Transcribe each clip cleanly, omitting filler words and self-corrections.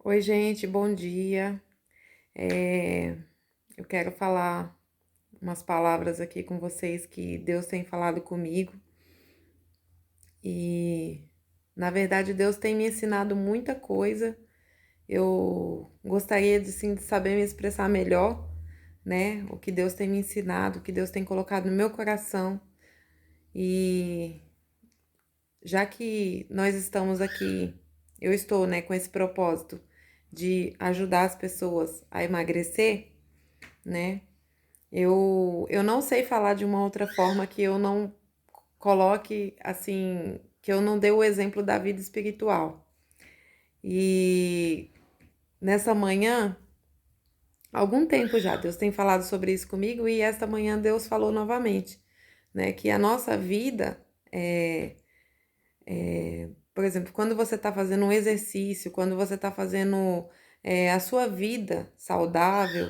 Oi, gente, bom dia. É, eu quero falar umas palavras aqui com vocês que Deus tem falado comigo e, na verdade, Deus tem me ensinado muita coisa. Eu gostaria de, sim, de saber me expressar melhor, né? O que Deus tem me ensinado, o que Deus tem colocado no meu coração. E já que nós estamos aqui, eu estou, né, com esse propósito de ajudar as pessoas a emagrecer, né? Eu não sei falar de uma outra forma que eu não coloque assim, que eu não dê o exemplo da vida espiritual. E nessa manhã, algum tempo já, Deus tem falado sobre isso comigo e esta manhã Deus falou novamente, né? Que a nossa vida por exemplo, quando você está fazendo um exercício, quando você está fazendo a sua vida saudável,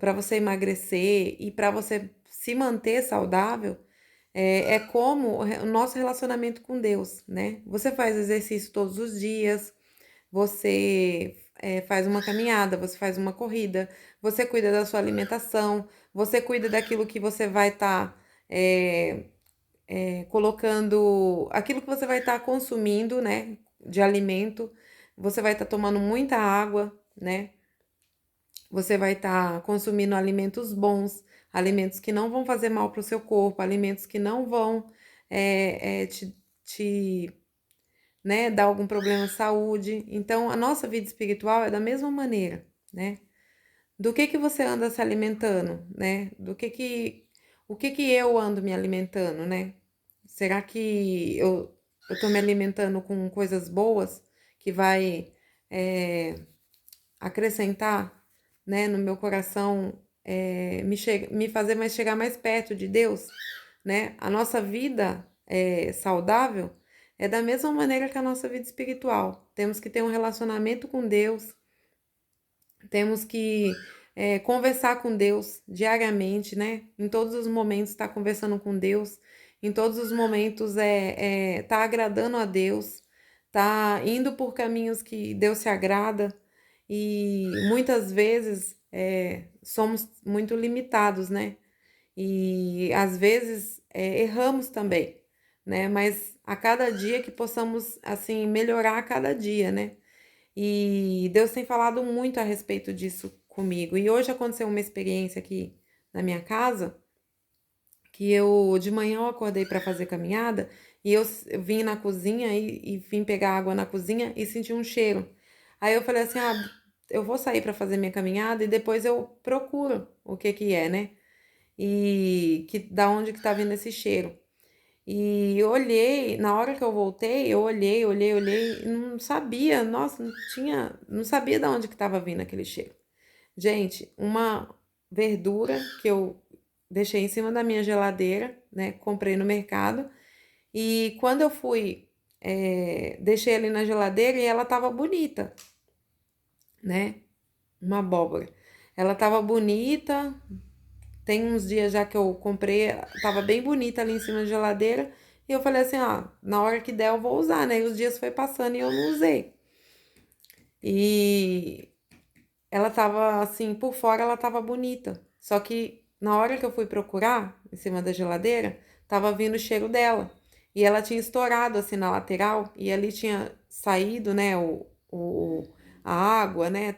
para você emagrecer e para você se manter saudável, é como o nosso relacionamento com Deus, né? Você faz exercício todos os dias, você faz uma caminhada, você faz uma corrida, você cuida da sua alimentação, você cuida daquilo que você vai estar colocando aquilo que você vai estar consumindo, né, de alimento, você vai estar tomando muita água, né? Você vai estar consumindo alimentos bons, alimentos que não vão fazer mal para o seu corpo, alimentos que não vão te, né, dar algum problema de saúde. Então, a nossa vida espiritual é da mesma maneira, né? Do que você anda se alimentando, né? O que que eu ando me alimentando, né? Será que eu tô me alimentando com coisas boas que vai acrescentar, né, no meu coração, me fazer mais chegar mais perto de Deus, né? A nossa vida saudável é da mesma maneira que a nossa vida espiritual. Temos que ter um relacionamento com Deus, temos que conversar com Deus diariamente, né? Em todos os momentos estar conversando com Deus, em todos os momentos tá agradando a Deus, tá indo por caminhos que Deus se agrada e muitas vezes somos muito limitados, né? E às vezes erramos também, né? Mas a cada dia que possamos assim melhorar a cada dia, né? E Deus tem falado muito a respeito disso comigo. E hoje aconteceu uma experiência aqui na minha casa, que eu de manhã eu acordei para fazer caminhada e eu vim na cozinha e vim pegar água na cozinha e senti um cheiro. Aí eu falei assim: "Ah, eu vou sair para fazer minha caminhada e depois eu procuro o que que é, né? E que da onde que tá vindo esse cheiro?" E eu olhei, na hora que eu voltei, eu olhei, e não sabia, nossa, não sabia de onde que estava vindo aquele cheiro. Gente, uma verdura que eu deixei em cima da minha geladeira, né? Comprei no mercado, e quando eu fui, deixei ali na geladeira e ela tava bonita, né? Uma abóbora. Ela tava bonita, tem uns dias já que eu comprei, tava bem bonita ali em cima da geladeira. E eu falei assim, ó, na hora que der eu vou usar, né? E os dias foi passando e eu não usei. E ela tava assim, por fora ela tava bonita. Só que na hora que eu fui procurar em cima da geladeira, tava vindo o cheiro dela. E ela tinha estourado assim na lateral e ali tinha saído, né, a água, né?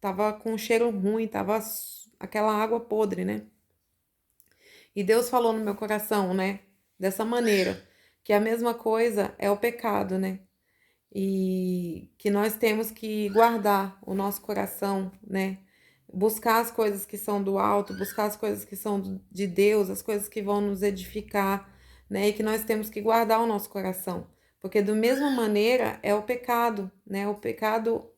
Tava com um cheiro ruim, tava aquela água podre, né? E Deus falou no meu coração, né? Dessa maneira, que a mesma coisa é o pecado, né? E que nós temos que guardar o nosso coração, né? Buscar as coisas que são do alto, buscar as coisas que são de Deus, as coisas que vão nos edificar, né? E que nós temos que guardar o nosso coração. Porque da mesma maneira é o pecado, né? O pecado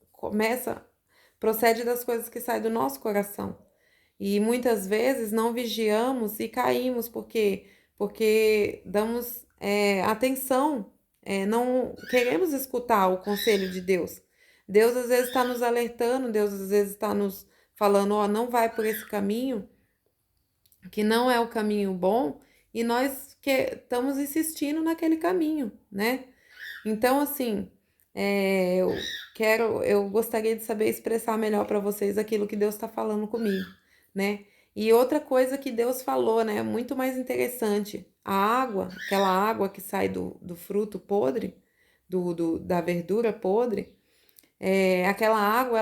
procede das coisas que saem do nosso coração. E muitas vezes não vigiamos e caímos, porque damos atenção, não queremos escutar o conselho de Deus. Deus às vezes está nos alertando, Deus às vezes está nos falando, ó, não vai por esse caminho, que não é o caminho bom, e nós que estamos insistindo naquele caminho, né? Então, assim, eu gostaria de saber expressar melhor para vocês aquilo que Deus está falando comigo, né? E outra coisa que Deus falou, né, muito mais interessante, a água, aquela água que sai do fruto podre, da verdura podre, aquela água,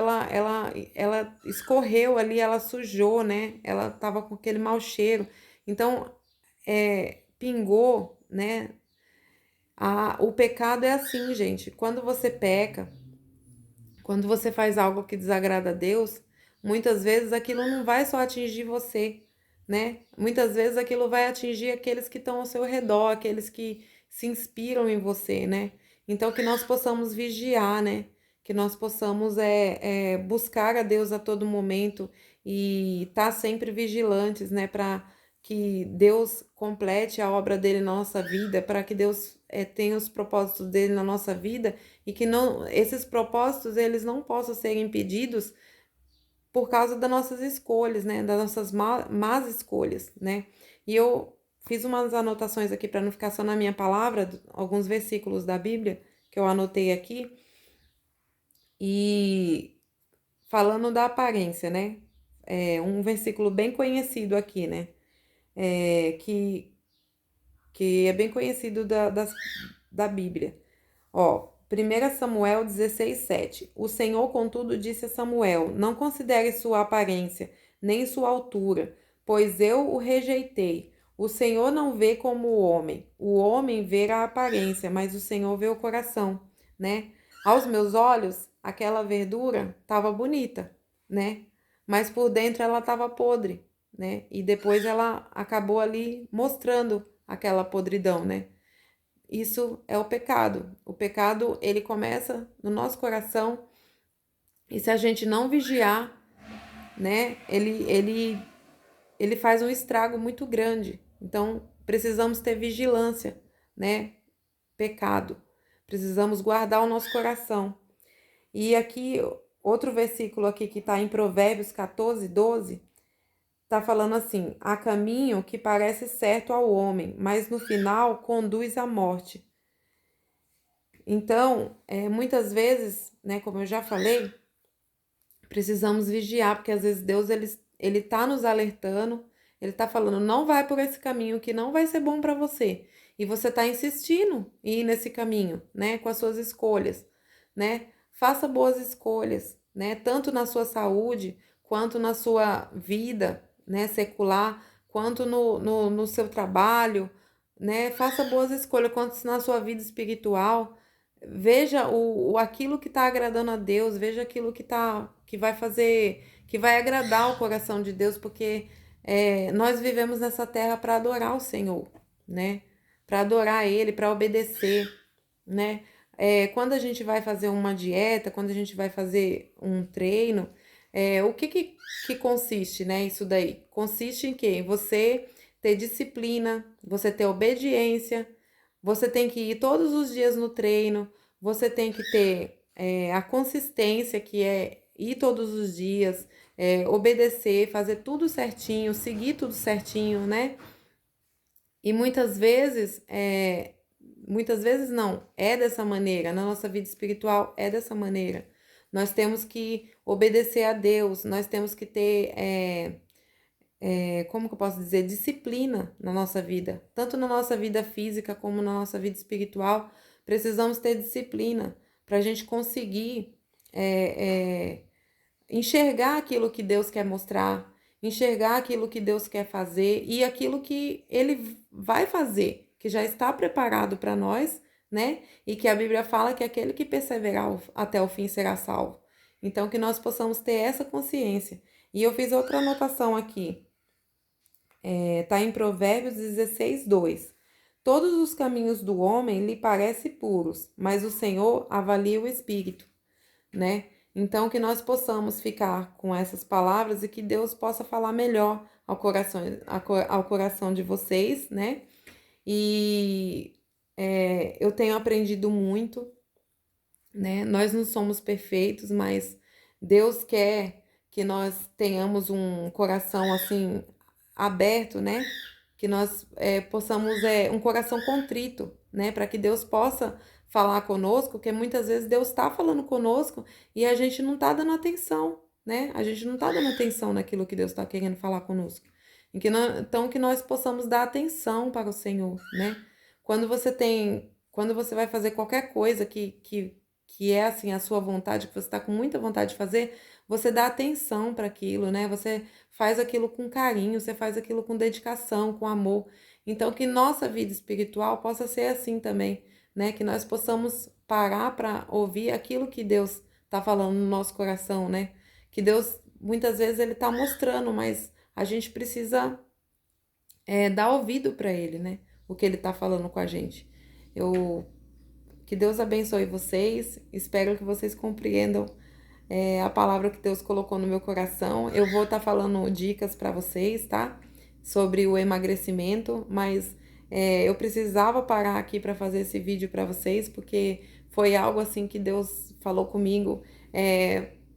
ela escorreu ali, ela sujou, né? Ela tava com aquele mau cheiro. Então, pingou, né? O pecado é assim, gente. Quando você peca, quando você faz algo que desagrada a Deus, muitas vezes aquilo não vai só atingir você, né? Muitas vezes aquilo vai atingir aqueles que estão ao seu redor, aqueles que se inspiram em você, né? Então que nós possamos vigiar, né? Que nós possamos buscar a Deus a todo momento e estar sempre vigilantes, né? Para que Deus complete a obra dele na nossa vida, para que Deus tenha os propósitos dele na nossa vida e que não, esses propósitos eles não possam ser impedidos por causa das nossas escolhas, né? Das nossas más escolhas, né? E eu fiz umas anotações aqui para não ficar só na minha palavra, alguns versículos da Bíblia que eu anotei aqui e falando da aparência, né? Um versículo bem conhecido aqui, né? Que é bem conhecido da Bíblia. Ó, 1 Samuel 16:7. O Senhor, contudo, disse a Samuel: Não considere sua aparência, nem sua altura, pois eu o rejeitei. O Senhor não vê como o homem vê a aparência, mas o Senhor vê o coração, né? Aos meus olhos, aquela verdura estava bonita, né? Mas por dentro ela estava podre, né? E depois ela acabou ali mostrando aquela podridão, né? Isso é o pecado. O pecado, ele começa no nosso coração e se a gente não vigiar, né, ele faz um estrago muito grande. Então, precisamos ter vigilância, né? Pecado. Precisamos guardar o nosso coração. E aqui, outro versículo aqui que está em Provérbios 14:12, está falando assim: há caminho que parece certo ao homem, mas no final conduz à morte. Então, muitas vezes, né, como eu já falei, precisamos vigiar, porque às vezes Deus ele tá nos alertando, ele tá falando, não vai por esse caminho que não vai ser bom para você. E você tá insistindo em ir nesse caminho, né, com as suas escolhas, né? Faça boas escolhas, né, tanto na sua saúde, quanto na sua vida, né, secular, quanto no seu trabalho, né? Faça boas escolhas, quanto na sua vida espiritual. Veja aquilo que está agradando a Deus, veja aquilo que vai fazer, que vai agradar o coração de Deus, porque nós vivemos nessa terra para adorar o Senhor, né? Para adorar Ele, para obedecer, né? Quando a gente vai fazer uma dieta, quando a gente vai fazer um treino, o que consiste, né? Isso daí consiste em quê? Você ter disciplina, você ter obediência, você tem que ir todos os dias no treino, você tem que ter a consistência, que é ir todos os dias, obedecer, fazer tudo certinho, seguir tudo certinho, né? E muitas vezes não, é dessa maneira, na nossa vida espiritual é dessa maneira. Nós temos que obedecer a Deus, nós temos que ter como que eu posso dizer, disciplina na nossa vida, tanto na nossa vida física como na nossa vida espiritual, precisamos ter disciplina para a gente conseguir é, é, enxergar aquilo que Deus quer mostrar, enxergar aquilo que Deus quer fazer e aquilo que Ele vai fazer, que já está preparado para nós, né? E que a Bíblia fala que aquele que perseverar até o fim será salvo. Então, que nós possamos ter essa consciência. E eu fiz outra anotação aqui. Está em Provérbios 16:2. Todos os caminhos do homem lhe parecem puros, mas o Senhor avalia o espírito, né? Então, que nós possamos ficar com essas palavras e que Deus possa falar melhor ao coração de vocês, né? E eu tenho aprendido muito, né? Nós não somos perfeitos, mas Deus quer que nós tenhamos um coração assim aberto, né? Que nós possamos um coração contrito, né? Para que Deus possa falar conosco, porque muitas vezes Deus está falando conosco e a gente não está dando atenção, né? A gente não está dando atenção naquilo que Deus está querendo falar conosco. Então, que nós possamos dar atenção para o Senhor, né? Quando você vai fazer qualquer coisa que é assim a sua vontade, que você está com muita vontade de fazer, você dá atenção para aquilo, né? Você faz aquilo com carinho, você faz aquilo com dedicação, com amor. Então, que nossa vida espiritual possa ser assim também, né? Que nós possamos parar para ouvir aquilo que Deus está falando no nosso coração, né? Que Deus, muitas vezes, Ele está mostrando, mas a gente precisa dar ouvido para Ele, né? O que Ele está falando com a gente. Que Deus abençoe vocês, espero que vocês compreendam a palavra que Deus colocou no meu coração. Eu vou estar falando dicas para vocês, tá? Sobre o emagrecimento, mas eu precisava parar aqui para fazer esse vídeo para vocês, porque foi algo assim que Deus falou comigo.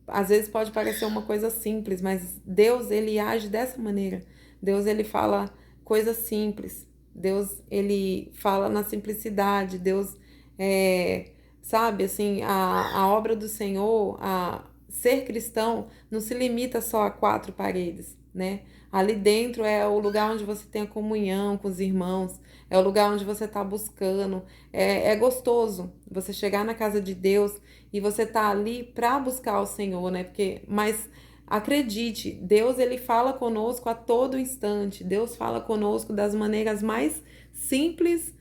Às vezes pode parecer uma coisa simples, mas Deus, ele age dessa maneira. Deus, ele fala coisas simples. Deus, ele fala na simplicidade. Deus, sabe, assim, a obra do Senhor, a ser cristão, não se limita só a quatro paredes, né? Ali dentro é o lugar onde você tem a comunhão com os irmãos, é o lugar onde você está buscando. É gostoso você chegar na casa de Deus e você tá ali para buscar o Senhor, né? Mas acredite, Deus, ele fala conosco a todo instante. Deus fala conosco das maneiras mais simples,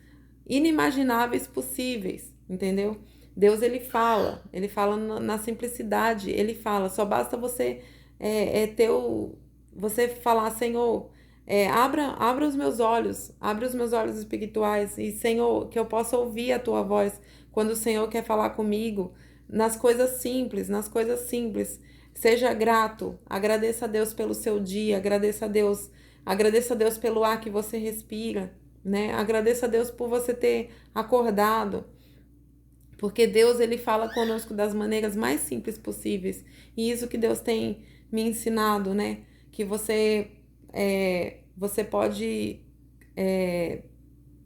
inimagináveis possíveis, entendeu? Deus, ele fala na simplicidade, ele fala, só basta você você falar, Senhor, abra os meus olhos espirituais, e Senhor, que eu possa ouvir a tua voz quando o Senhor quer falar comigo, nas coisas simples, nas coisas simples. Seja grato, agradeça a Deus pelo seu dia, agradeça a Deus pelo ar que você respira, né? Agradeça a Deus por você ter acordado, porque Deus, ele fala conosco das maneiras mais simples possíveis. E isso que Deus tem me ensinado, né? Que você pode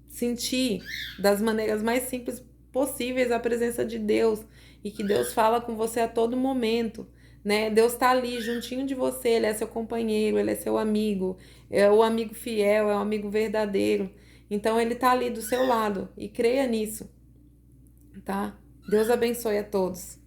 sentir das maneiras mais simples possíveis a presença de Deus, e que Deus fala com você a todo momento, né? Deus está ali juntinho de você, ele é seu companheiro, ele é seu amigo, é o amigo fiel, é o amigo verdadeiro. Então ele está ali do seu lado, e creia nisso, tá? Deus abençoe a todos.